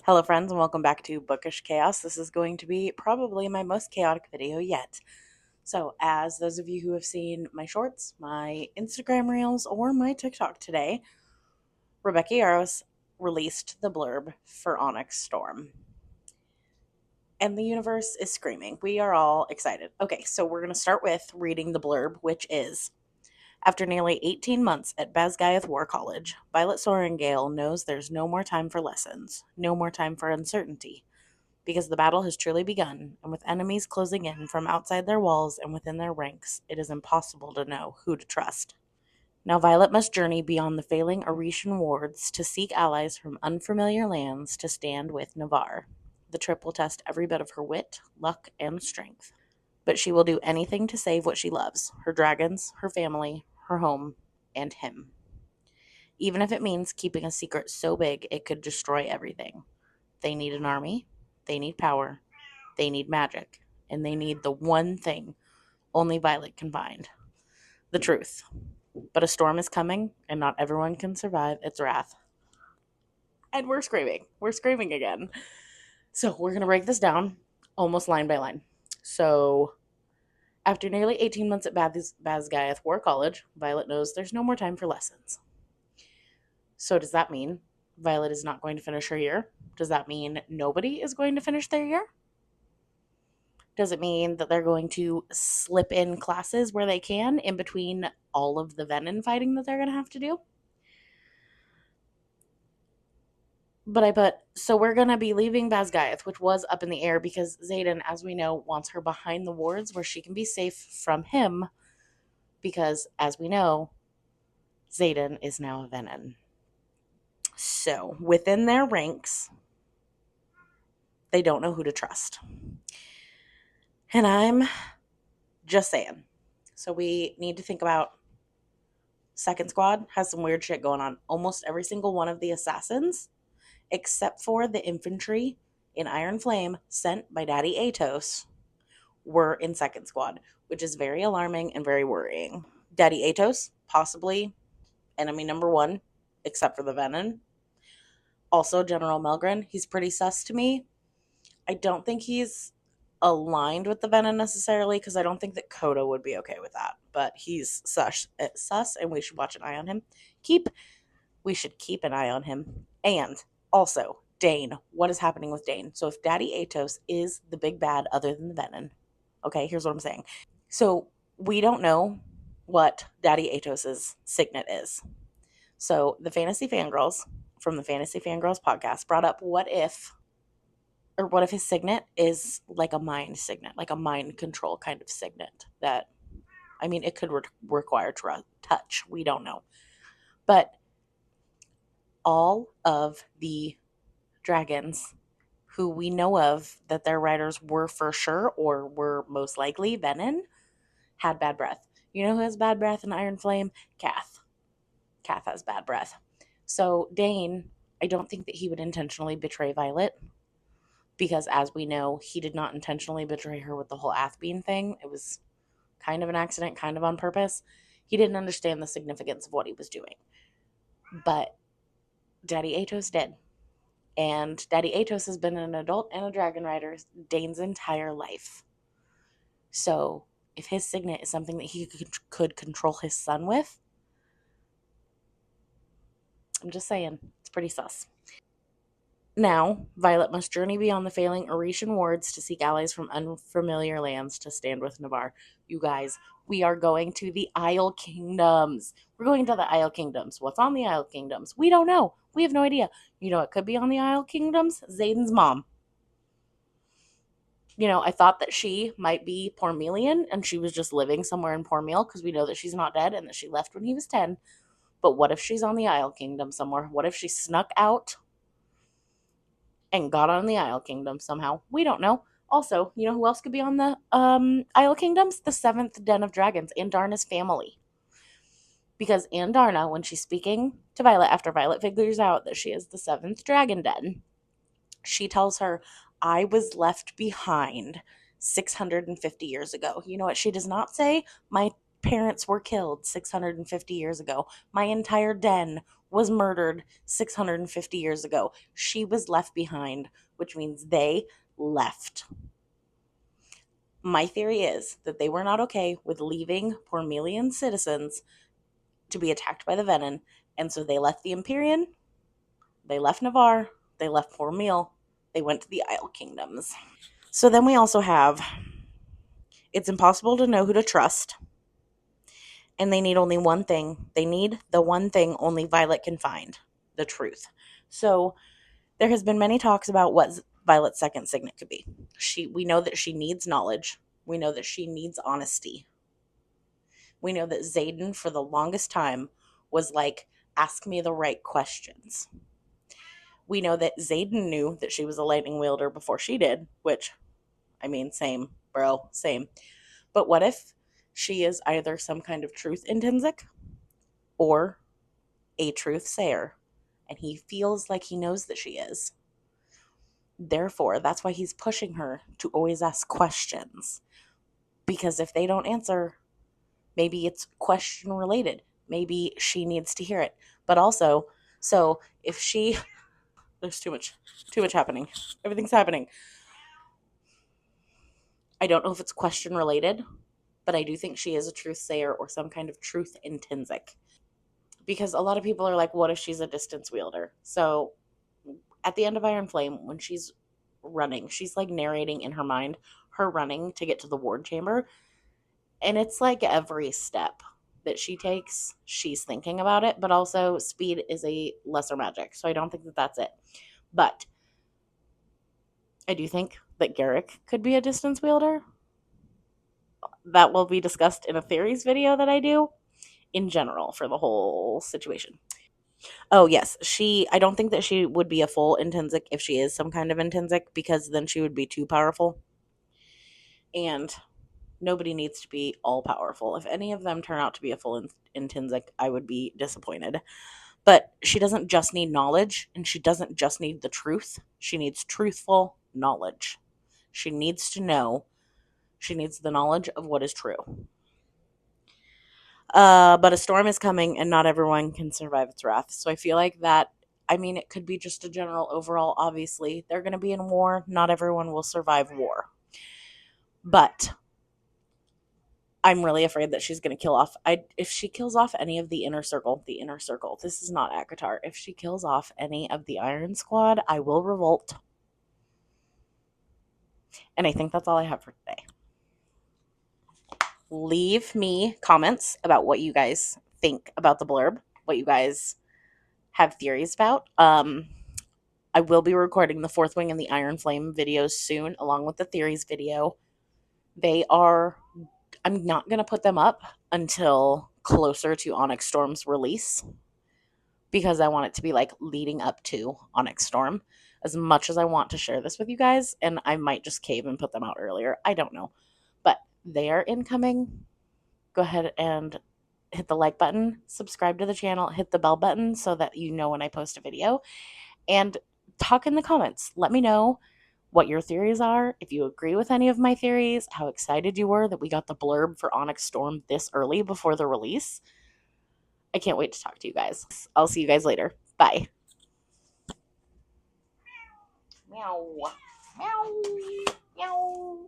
Hello friends and welcome back to Bookish Chaos. This is going to be probably my most chaotic video yet. So as those of you who have seen my shorts, my Instagram reels, or my TikTok today, Rebecca Yarros released the blurb for ONYX Storm. And the universe is screaming. We are all excited. Okay, so we're going to start with reading the blurb, which is: after nearly 18 months at Basgiath War College, Violet Sorengale knows there's no more time for lessons, no more time for uncertainty, because the battle has truly begun, and with enemies closing in from outside their walls and within their ranks, it is impossible to know who to trust. Now Violet must journey beyond the failing Aretian wards to seek allies from unfamiliar lands to stand with Navarre. The trip will test every bit of her wit, luck, and strength. But she will do anything to save what she loves: her dragons, her family, her home, and him. Even if it means keeping a secret so big it could destroy everything. They need an army, they need power, they need magic, and they need the one thing only Violet can find: the truth. But a storm is coming, and not everyone can survive its wrath. And we're screaming. We're screaming again. So we're going to break this down almost line by line. So after nearly 18 months at Basgiath War College, Violet knows there's no more time for lessons. So does that mean Violet is not going to finish her year? Does that mean nobody is going to finish their year? Does it mean that they're going to slip in classes where they can in between all of the venom fighting that they're going to have to do? But I put, so we're going to be leaving Basgiath, which was up in the air because Xaden, as we know, wants her behind the wards where she can be safe from him because, as we know, Xaden is now a venom. So within their ranks, they don't know who to trust. And I'm just saying. So we need to think about Second Squad has some weird shit going on. Almost every single one of the assassins, except for the infantry in Iron Flame sent by Daddy Atos, were in Second Squad, which is very alarming and very worrying. Daddy Atos, possibly enemy number one, except for the venom. Also, General Melgren, he's pretty sus to me. I don't think he's aligned with the venom necessarily because I don't think that Coda would be okay with that. But he's sus, and we should watch an eye on him. We should keep an eye on him. And also, Dane. What is happening with Dane? So if Daddy Atos is the big bad other than the venom, okay, here's what I'm saying. So we don't know what Daddy Atos's signet is. So the Fantasy Fangirls from the Fantasy Fangirls podcast brought up what if his signet is like a mind signet, like a mind control kind of signet that, I mean, it could require touch. We don't know. But all of the dragons who we know of that their riders were for sure or were most likely venom had bad breath. You know who has bad breath in Iron Flame? Kath. Kath has bad breath. So Dane, I don't think that he would intentionally betray Violet because, as we know, he did not intentionally betray her with the whole Athbean thing. It was kind of an accident, kind of on purpose. He didn't understand the significance of what he was doing. But Daddy Atos did. And Daddy Atos has been an adult and a dragon rider Dane's entire life. So if his signet is something that he could control his son with, I'm just saying, it's pretty sus. Now, Violet must journey beyond the failing Aretian wards to seek allies from unfamiliar lands to stand with Navarre. You guys, we are going to the Isle Kingdoms. We're going to the Isle Kingdoms. What's on the Isle Kingdoms? We don't know. We have no idea. You know what could be on the Isle Kingdoms? Xaden's mom. You know, I thought that she might be Pormelian and she was just living somewhere in Pormel because we know that she's not dead and that she left when he was 10. But what if she's on the Isle Kingdom somewhere? What if she snuck out and got on the Isle Kingdom somehow? We don't know. Also, you know who else could be on the Isle Kingdoms? The seventh Den of Dragons, Andarna's family. Because Andarna, when she's speaking to Violet after Violet figures out that she is the seventh dragon den, she tells her, I was left behind 650 years ago. You know what she does not say? My parents were killed 650 years ago. My entire den was murdered 650 years ago. She was left behind, which means they left. My theory is that they were not okay with leaving Pormelian citizens to be attacked by the Venom, and so they left the Empyrean, they left Navarre, they left Pormel, they went to the Isle Kingdoms. So then we also have it's impossible to know who to trust, and they need only one thing. They need the one thing only Violet can find, the truth. So there has been many talks about what Violet's second signet could be. We know that she needs knowledge. We know that she needs honesty. We know that Xaden, for the longest time, was like, ask me the right questions. We know that Xaden knew that she was a lightning wielder before she did, which, I mean, same, bro, same. But what if she is either some kind of truth intrinsic or a truth sayer, and he feels like he knows that she is? Therefore, that's why he's pushing her to always ask questions. Because if they don't answer, maybe it's question related. Maybe she needs to hear it. But also, so if she there's too much happening. Everything's happening. I don't know if it's question related, but I do think she is a truth sayer or some kind of truth intrinsic. Because a lot of people are like, what if she's a distance wielder? So at the end of Iron Flame, when she's running, she's like narrating in her mind her running to get to the ward chamber. And it's like every step that she takes, she's thinking about it. But also, speed is a lesser magic. So I don't think that that's it. But I do think that Garrick could be a distance wielder. That will be discussed in a theories video that I do in general for the whole situation. Oh, yes. I don't think that she would be a full intrinsic if she is some kind of intrinsic, because then she would be too powerful. And nobody needs to be all powerful. If any of them turn out to be a full intrinsic, I would be disappointed. But she doesn't just need knowledge, and she doesn't just need the truth. She needs truthful knowledge. She needs to know. She needs the knowledge of what is true. But a storm is coming, and not everyone can survive its wrath. So I feel like that. I mean, it could be just a general overall. Obviously, they're going to be in war. Not everyone will survive war. But I'm really afraid that she's going to kill off. If she kills off any of the inner circle, this is not Akatar. If she kills off any of the Iron Squad, I will revolt. And I think that's all I have for today. Leave me comments about what you guys think about the blurb, what you guys have theories about. I will be recording the Fourth Wing and the Iron Flame videos soon, along with the theories video. I'm not going to put them up until closer to ONYX Storm's release, because I want it to be like leading up to ONYX Storm, as much as I want to share this with you guys. And I might just cave and put them out earlier. I don't know. But they are incoming. Go ahead and hit the like button, subscribe to the channel, hit the bell button so that you know when I post a video, and talk in the comments. Let me know what your theories are, if you agree with any of my theories, how excited you were that we got the blurb for ONYX Storm this early before the release. I can't wait to talk to you guys. I'll see you guys later. Bye. Meow. Meow. Meow.